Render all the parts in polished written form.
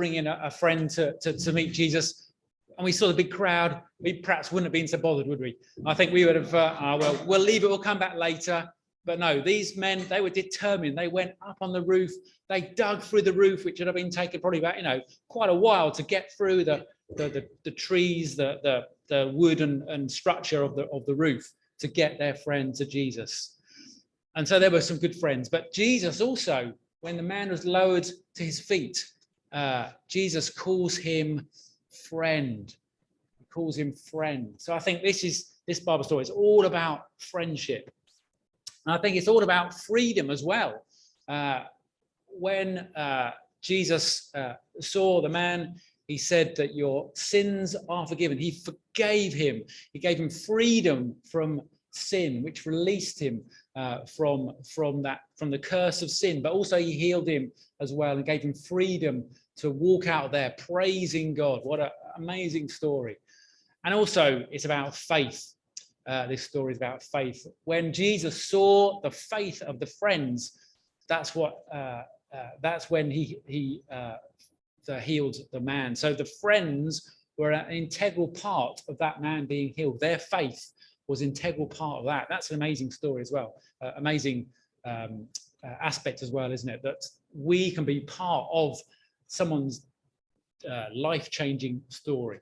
bringing a friend to meet Jesus, and we saw the big crowd, we perhaps wouldn't have been so bothered, would we? I think we would have, well, we'll leave it, we'll come back later. But no, these men, they were determined. They went up on the roof, they dug through the roof, which would have been taken probably about, quite a while to get through the trees, the wood and structure of the roof to get their friend to Jesus. And so there were some good friends. But Jesus also, when the man was lowered to his feet, Jesus calls him friend. He calls him friend. So I think this Bible story is all about friendship. And I think it's all about freedom as well. When Jesus saw the man, he said that your sins are forgiven. He forgave him. He gave him freedom from sin, which released him from the curse of sin. But also he healed him as well and gave him freedom to walk out there praising God. What an amazing story. And also it's about faith. This story is about faith. When Jesus saw the faith of the friends, that's when he healed the man. So the friends were an integral part of that man being healed. Their faith was an integral part of that. That's an amazing story as well. Amazing aspect as well, isn't it? That we can be part of someone's life-changing story.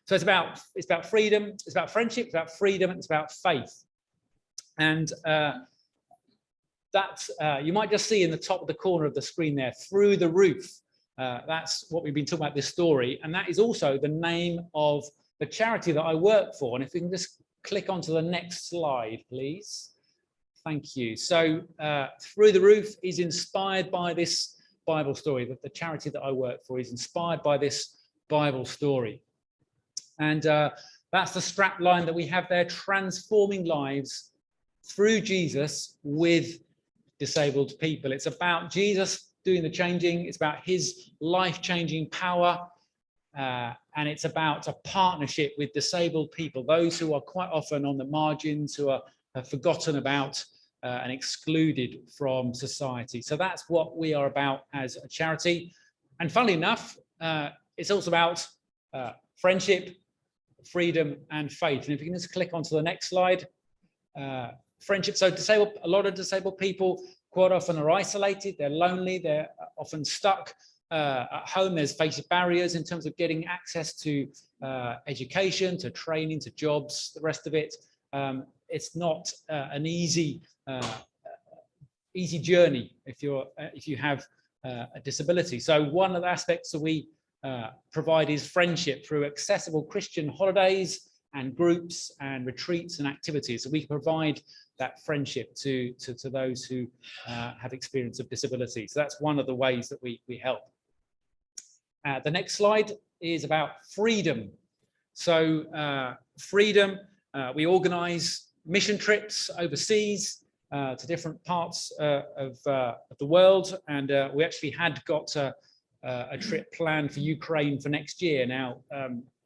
So it's about freedom, it's about friendship, it's about freedom, and it's about faith. And that you might just see in the top of the corner of the screen there, through the roof. That's what we've been talking about this story, and that is also the name of the charity that I work for. And if we can just click onto the next slide, please. Thank you. So Through the Roof is inspired by this Bible story. That the charity that I work for is inspired by this Bible story. And that's the strap line that we have there: transforming lives through Jesus with disabled people. It's about Jesus doing the changing. It's about his life-changing power. And it's about a partnership with disabled people, those who are quite often on the margins, who are forgotten about and excluded from society. So that's what we are about as a charity. And funnily enough, it's also about friendship, freedom, and faith. And if you can just click onto the next slide. Friendship. So a lot of disabled people quite often are isolated, they're lonely, they're often stuck at home. There's facing barriers in terms of getting access to education, to training, to jobs, the rest of it. It's not an easy journey if you have a disability. So one of the aspects that we provide is friendship through accessible Christian holidays and groups and retreats and activities. So we can provide that friendship to those who have experience of disability. So that's one of the ways that we help. The next slide is about freedom. So freedom, we organize mission trips overseas to different parts of the world. And we actually had got a trip planned for Ukraine for next year. Now,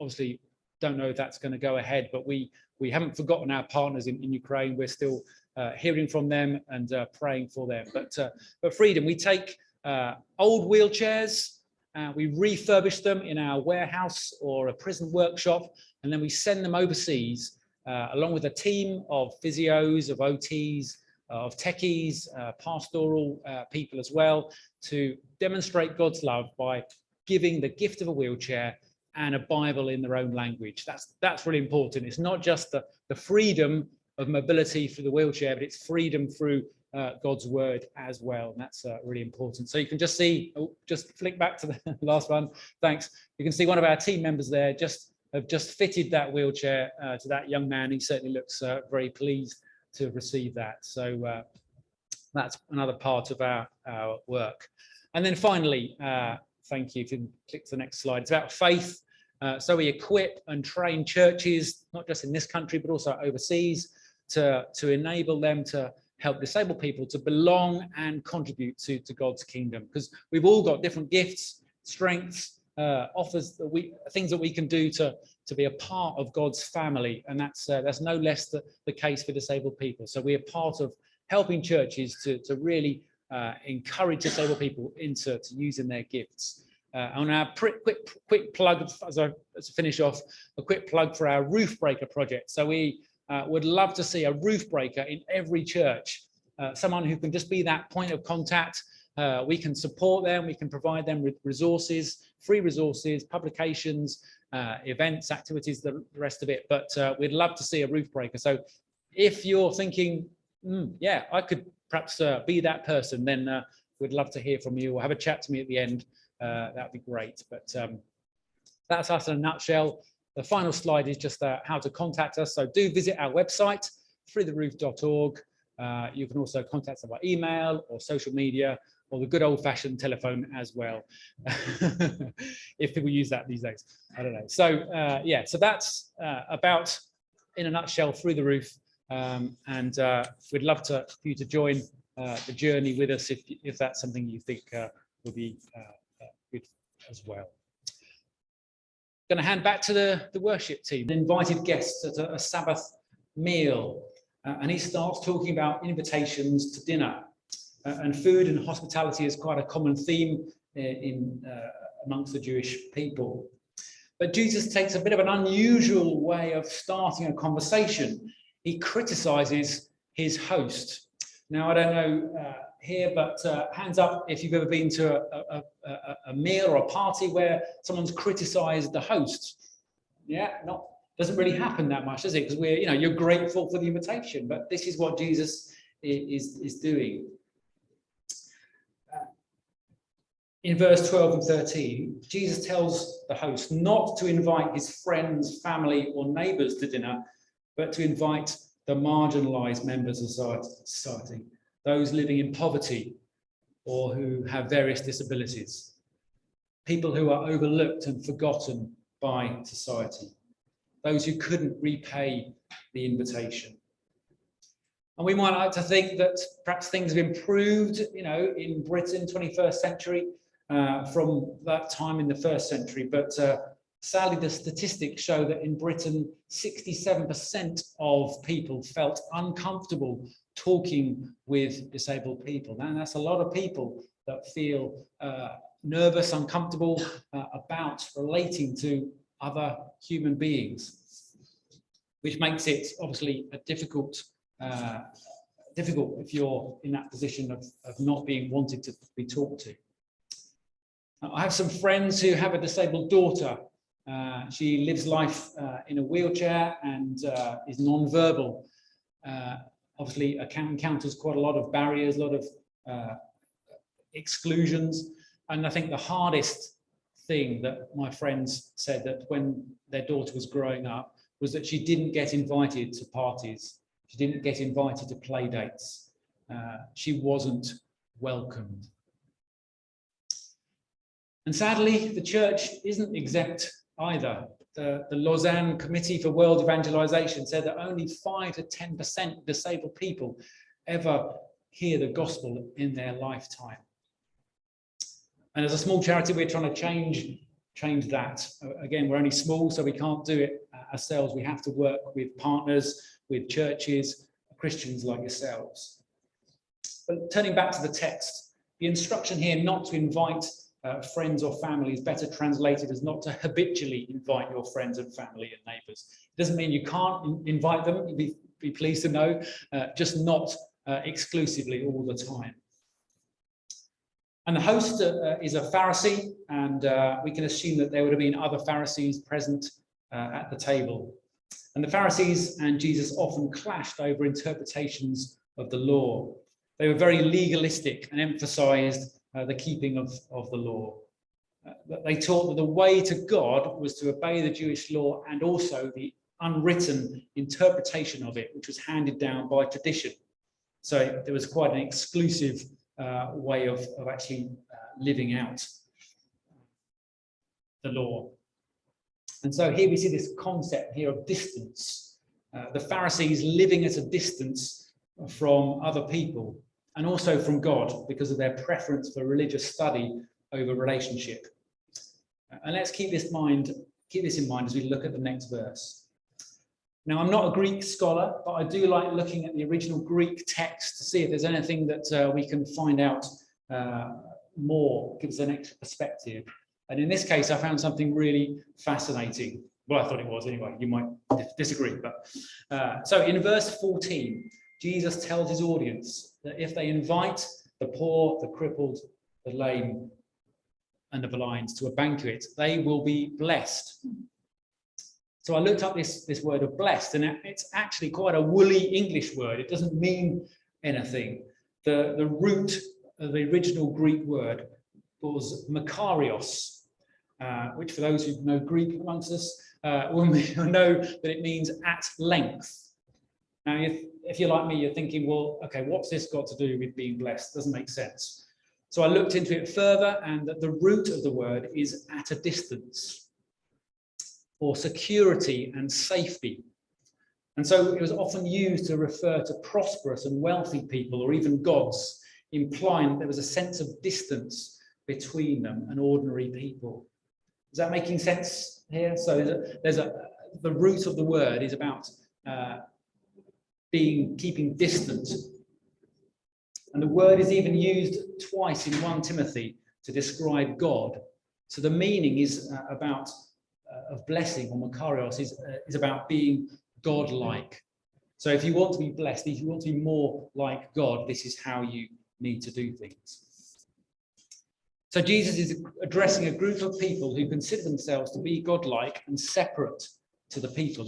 obviously, don't know if that's going to go ahead, but we haven't forgotten our partners in Ukraine. We're still hearing from them and praying for them. But freedom, we take old wheelchairs, we refurbish them in our warehouse or a prison workshop, and then we send them overseas along with a team of physios, of OTs, of techies, pastoral people as well, to demonstrate God's love by giving the gift of a wheelchair and a Bible in their own language. That's really important. It's not just the freedom of mobility through the wheelchair, but it's freedom through God's word as well. And that's really important. So you can just see, just flick back to the last one. Thanks. You can see one of our team members there have just fitted that wheelchair to that young man. He certainly looks very pleased to receive that. So that's another part of our work. And then finally, thank you. If you can click to the next slide. It's about faith. So we equip and train churches, not just in this country, but also overseas, to enable them to help disabled people to belong and contribute to God's kingdom. Because we've all got different gifts, strengths, offers, things that we can do to be a part of God's family. And that's no less the case for disabled people. So we are part of helping churches to really encourage disabled people into using their gifts. On our quick plug, as I finish off, a quick plug for our roof breaker project. So we would love to see a roof breaker in every church, someone who can just be that point of contact. We can support them, we can provide them with resources, free resources, publications, events, activities, the rest of it. But we'd love to see a roof breaker. So if you're thinking, yeah, I could perhaps be that person, then we'd love to hear from you, or have a chat to me at the end. That'd be great. But that's us in a nutshell. The final slide is just how to contact us. So do visit our website, throughtheroof.org. You can also contact us by email or social media, or the good old-fashioned telephone as well, if people use that these days. I don't know. So yeah, so that's about, in a nutshell, Through the Roof. And we'd love for you to join the journey with us if that's something you think would be good as well. Going to hand back to the worship team. Invited guests at a Sabbath meal, and he starts talking about invitations to dinner. And food and hospitality is quite a common theme amongst the Jewish people. But Jesus takes a bit of an unusual way of starting a conversation. He criticizes his host. Now, I don't know here, but hands up if you've ever been to a meal or a party where someone's criticized the host. Yeah, doesn't really happen that much, does it? Because you're grateful for the invitation, but this is what Jesus is doing. In verse 12 and 13, Jesus tells the host not to invite his friends, family, or neighbors to dinner, but to invite the marginalized members of society, those living in poverty or who have various disabilities, people who are overlooked and forgotten by society, those who couldn't repay the invitation. And we might like to think that perhaps things have improved, in Britain, 21st century, from that time in the first century. But sadly, the statistics show that in Britain, 67% of people felt uncomfortable talking with disabled people. And that's a lot of people that feel nervous, uncomfortable about relating to other human beings, which makes it obviously a difficult if you're in that position of not being wanted to be talked to. I have some friends who have a disabled daughter. She lives life in a wheelchair and is non-verbal. Obviously, encounters quite a lot of barriers, a lot of exclusions. And I think the hardest thing that my friends said that when their daughter was growing up was that she didn't get invited to parties. She didn't get invited to play dates. She wasn't welcomed. And sadly, the church isn't exempt either. The Lausanne Committee for World Evangelization said that only 5 to 10% of disabled people ever hear the gospel in their lifetime. And as a small charity, we're trying to change that. Again, we're only small, so we can't do it ourselves. We have to work with partners, with churches, Christians like yourselves. But turning back to the text, the instruction here not to invite friends or family is better translated as not to habitually invite your friends and family and neighbours. It doesn't mean you can't invite them, you'd be pleased to know, just not exclusively all the time. And the host is a Pharisee, and we can assume that there would have been other Pharisees present at the table. And the Pharisees and Jesus often clashed over interpretations of the law. They were very legalistic and emphasized the keeping of the law. They taught that the way to God was to obey the Jewish law and also the unwritten interpretation of it, which was handed down by tradition. So there was quite an exclusive way of actually living out the law. And so here we see this concept here of distance. The Pharisees living at a distance from other people and also from God because of their preference for religious study over relationship. And let's keep this in mind as we look at the next verse. Now, I'm not a Greek scholar, but I do like looking at the original Greek text to see if there's anything that we can find out more, gives an extra perspective. And in this case, I found something really fascinating. Well, I thought it was anyway. You might disagree. But so in verse 14, Jesus tells his audience that if they invite the poor, the crippled, the lame, and the blind to a banquet, they will be blessed. So I looked up this word of blessed, and it's actually quite a woolly English word. It doesn't mean anything. The root of the original Greek word was makarios, which for those who know Greek amongst us will know that it means at length. Now, if you're like me, you're thinking, well, okay, what's this got to do with being blessed? Doesn't make sense. So I looked into it further, and that the root of the word is at a distance, or security and safety. And so it was often used to refer to prosperous and wealthy people, or even gods, implying that there was a sense of distance between them and ordinary people. Is that making sense here? So the root of the word is about keeping distant. And the word is even used twice in 1 Timothy to describe God. So the meaning is about of blessing, or makarios, is about being God-like. So if you want to be blessed, if you want to be more like God, this is how you need to do things. So Jesus is addressing a group of people who consider themselves to be God-like and separate to the people.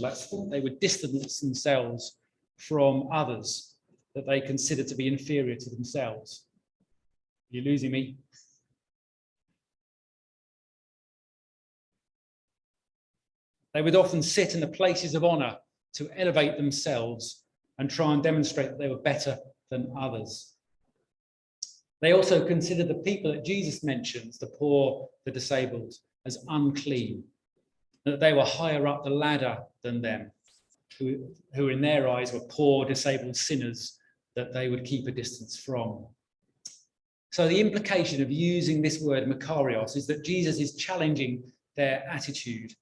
They would distance themselves from others that they consider to be inferior to themselves. You're losing me. They would often sit in the places of honor to elevate themselves and try and demonstrate that they were better than others. They also considered the people that Jesus mentions, the poor, the disabled, as unclean, that they were higher up the ladder than them, who in their eyes were poor, disabled sinners that they would keep a distance from. So the implication of using this word makarios is that Jesus is challenging their attitude.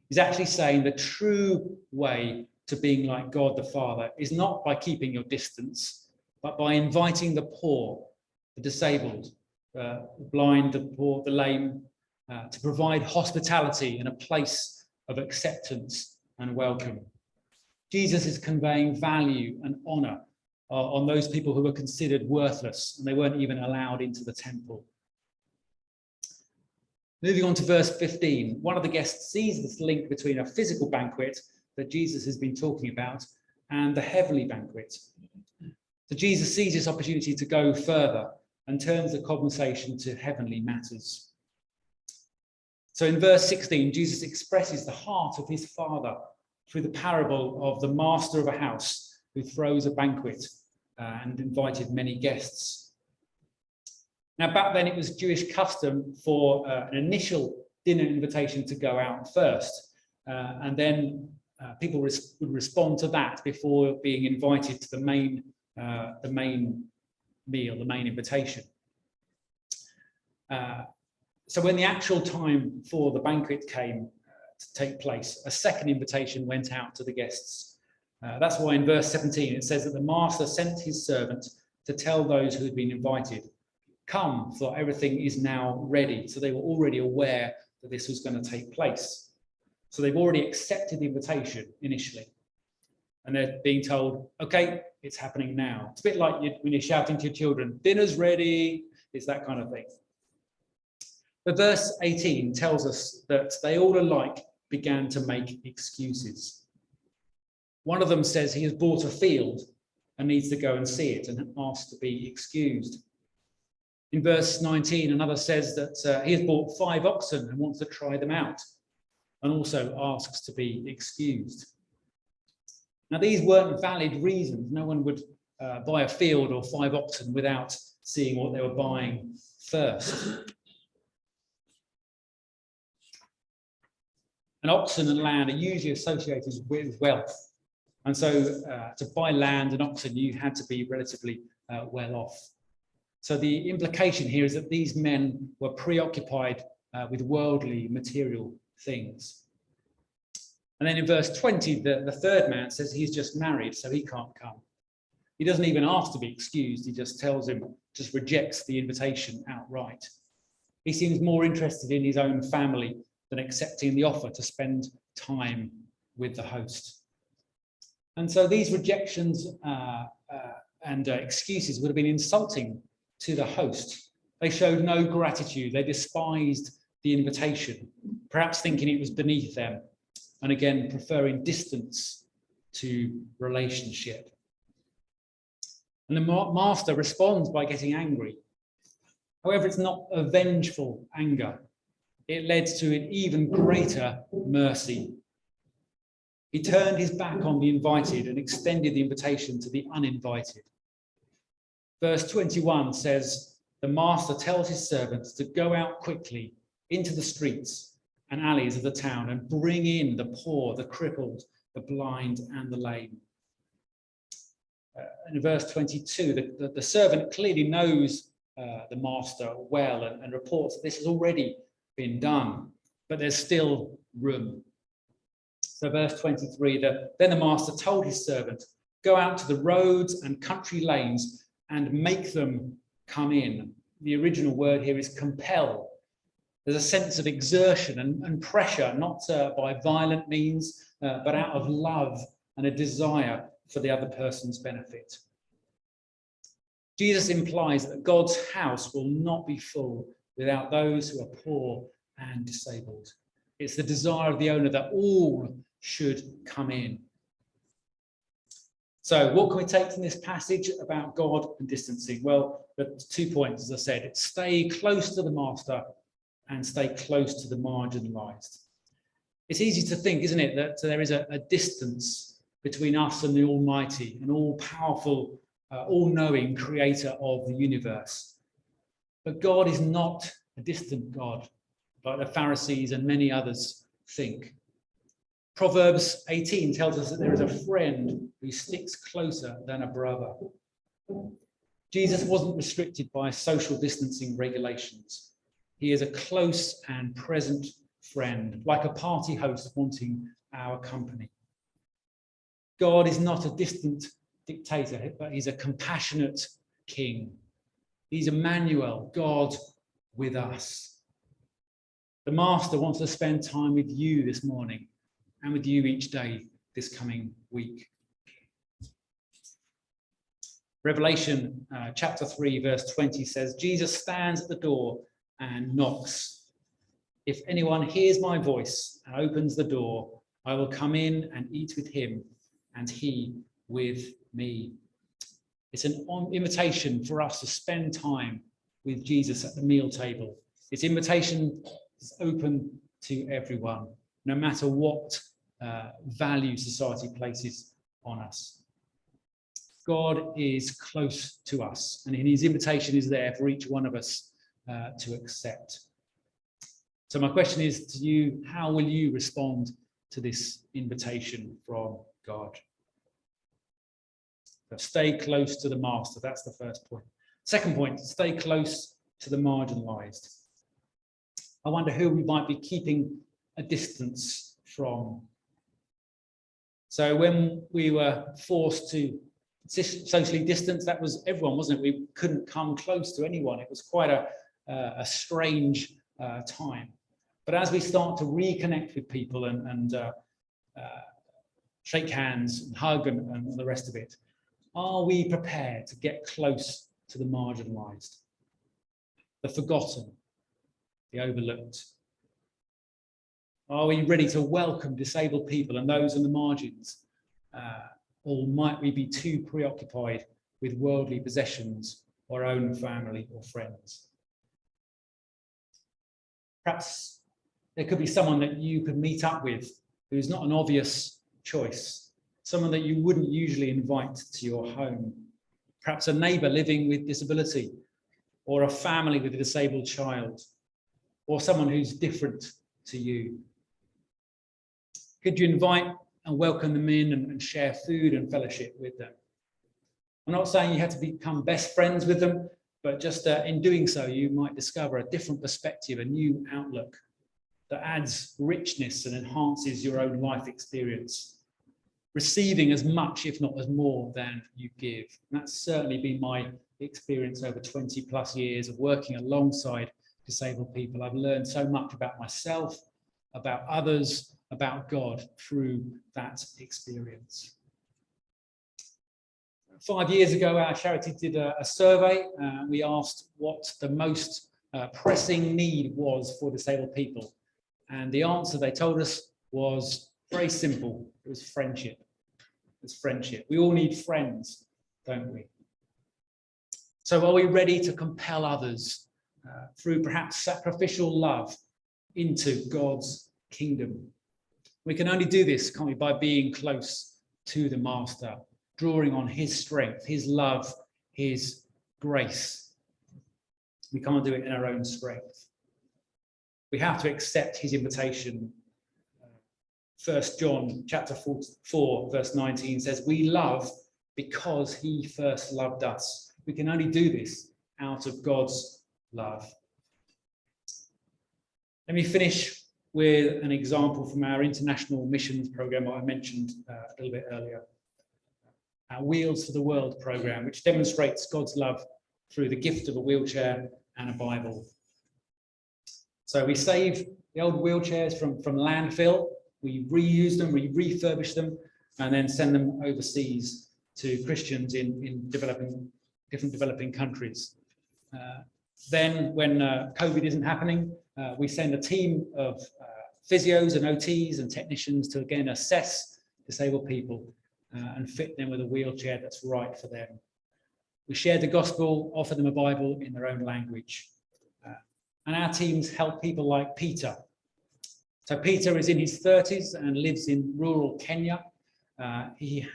He's actually saying the true way to being like God the Father is not by keeping your distance, but by inviting the poor, the disabled, the blind, the poor, the lame, to provide hospitality and a place of acceptance and welcome. Jesus is conveying value and honor on those people who were considered worthless, and they weren't even allowed into the temple. Moving on to verse 15, one of the guests sees this link between a physical banquet that Jesus has been talking about and the heavenly banquet. So Jesus sees this opportunity to go further and turns the conversation to heavenly matters. So in verse 16, Jesus expresses the heart of his Father through the parable of the master of a house who throws a banquet and invited many guests. Now, back then it was Jewish custom for an initial dinner invitation to go out first, and then people would respond to that before being invited to the main meal, the main invitation. So when the actual time for the banquet came to take place, a second invitation went out to the guests. That's why in verse 17 it says that the master sent his servant to tell those who had been invited, "Come, for everything is now ready." So they were already aware that this was going to take place. So they've already accepted the invitation initially. And they're being told, okay, it's happening now. It's a bit like when you're shouting to your children, dinner's ready. It's that kind of thing. But verse 18 tells us that they all alike began to make excuses. One of them says he has bought a field and needs to go and see it and asked to be excused. In verse 19, another says that he has bought 5 oxen and wants to try them out, and also asks to be excused. Now, these weren't valid reasons. No one would buy a field or 5 oxen without seeing what they were buying first. And oxen and land are usually associated with wealth. And so to buy land and oxen, you had to be relatively well off. So the implication here is that these men were preoccupied with worldly, material things. And then in verse 20, the third man says he's just married, so he can't come. He doesn't even ask to be excused. He just tells him, just rejects the invitation outright. He seems more interested in his own family than accepting the offer to spend time with the host. And so these rejections and excuses would have been insulting to the host. They showed no gratitude. They despised the invitation, perhaps thinking it was beneath them, and again, preferring distance to relationship. And the master responds by getting angry. However, it's not a vengeful anger. It led to an even greater mercy. He turned his back on the invited and extended the invitation to the uninvited. Verse 21 says, the master tells his servants to go out quickly into the streets and alleys of the town and bring in the poor, the crippled, the blind, and the lame. In verse 22, the servant clearly knows the master well and reports that this has already been done, but there's still room. So verse 23, then the master told his servant, go out to the roads and country lanes and make them come in. The original word here is compel. There's a sense of exertion and pressure, not by violent means, but out of love and a desire for the other person's benefit. Jesus implies that God's house will not be full without those who are poor and disabled. It's the desire of the owner that all should come in. So what can we take from this passage about God and distancing? Well, the 2 points, as I said, it's stay close to the master and stay close to the marginalized. It's easy to think, isn't it, that there is a distance between us and the Almighty, an all-powerful, all-knowing creator of the universe. But God is not a distant God, like the Pharisees and many others think. Proverbs 18 tells us that there is a friend who sticks closer than a brother. Jesus wasn't restricted by social distancing regulations. He is a close and present friend, like a party host wanting our company. God is not a distant dictator, but he's a compassionate king. He's Emmanuel, God with us. The master wants to spend time with you this morning and with you each day this coming week. Revelation chapter 3, verse 20 says, Jesus stands at the door and knocks. If anyone hears my voice and opens the door, I will come in and eat with him and he with me. It's an invitation for us to spend time with Jesus at the meal table. Its invitation is open to everyone, no matter what value society places on us. God is close to us, and his invitation is there for each one of us to accept. So my question is to you, how will you respond to this invitation from God? So stay close to the master. That's the first point. Second point, stay close to the marginalized. I wonder who we might be keeping a distance from. So when we were forced to socially distance, that was everyone, wasn't it? We couldn't come close to anyone. It was quite a strange time. But as we start to reconnect with people and shake hands and hug and the rest of it, are we prepared to get close to the marginalized, the forgotten, the overlooked? Are we ready to welcome disabled people and those on the margins? Or might we be too preoccupied with worldly possessions, our own family or friends? Perhaps there could be someone that you could meet up with who's not an obvious choice, someone that you wouldn't usually invite to your home. Perhaps a neighbour living with disability, or a family with a disabled child, or someone who's different to you. Could you invite and welcome them in and share food and fellowship with them? I'm not saying you have to become best friends with them, but just in doing so, you might discover a different perspective, a new outlook that adds richness and enhances your own life experience, receiving as much, if not as more, than you give. And that's certainly been my experience over 20 plus years of working alongside disabled people. I've learned so much about myself, about others, about God through that experience. 5 years ago, our charity did a survey. We asked what the most pressing need was for disabled people. And the answer they told us was very simple. It was friendship. It's friendship. We all need friends, don't we? So are we ready to compel others through perhaps sacrificial love into God's kingdom? We can only do this, can't we, by being close to the Master, drawing on his strength, his love, his grace. We can't do it in our own strength. We have to accept his invitation. 1 John chapter 4, verse 19 says, we love because he first loved us. We can only do this out of God's love. Let me finish with an example from our international missions program I mentioned a little bit earlier. Our Wheels for the World program, which demonstrates God's love through the gift of a wheelchair and a Bible. So we save the old wheelchairs from landfill, we reuse them, we refurbish them, and then send them overseas to Christians in different developing countries. Then when COVID isn't happening, we send a team of physios and OTs and technicians to again assess disabled people and fit them with a wheelchair that's right for them. We share the gospel, offer them a Bible in their own language. And our teams help people like Peter. So Peter is in his 30s and lives in rural Kenya. He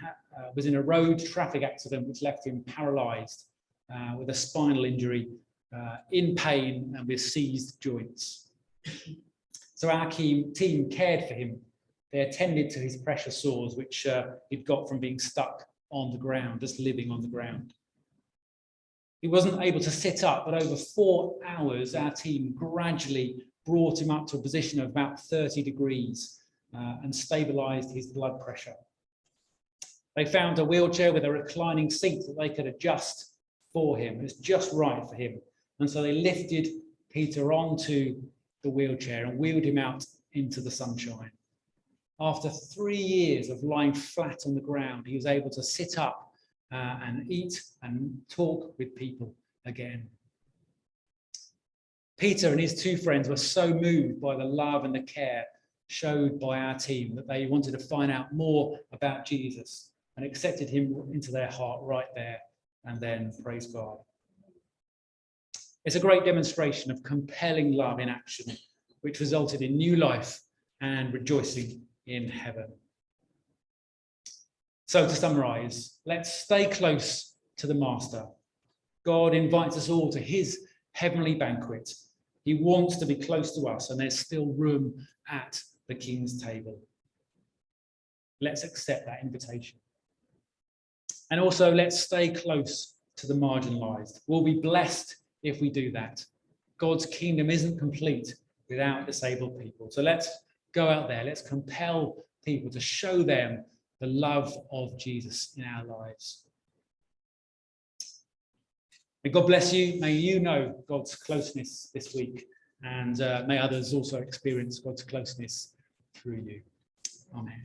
was in a road traffic accident which left him paralysed with a spinal injury, in pain and with seized joints. So our team cared for him. They attended to his pressure sores, which he'd got from being stuck on the ground, just living on the ground. He wasn't able to sit up, but over 4 hours, our team gradually brought him up to a position of about 30 degrees and stabilised his blood pressure. They found a wheelchair with a reclining seat that they could adjust for him. It was just right for him. And so they lifted Peter onto the wheelchair and wheeled him out into the sunshine. After 3 years of lying flat on the ground, he was able to sit up and eat and talk with people again. Peter and his 2 friends were so moved by the love and the care showed by our team that they wanted to find out more about Jesus and accepted him into their heart right there and then. Praise God. It's a great demonstration of compelling love in action, which resulted in new life and rejoicing in heaven. So to summarize, let's stay close to the Master. God invites us all to his heavenly banquet. He wants to be close to us, and there's still room at the King's table. Let's accept that invitation. And also, let's stay close to the marginalized. We'll be blessed if we do that. God's kingdom isn't complete without disabled people. So let's go out there. Let's compel people to show them the love of Jesus in our lives. May God bless you. May you know God's closeness this week, and may others also experience God's closeness through you. Amen.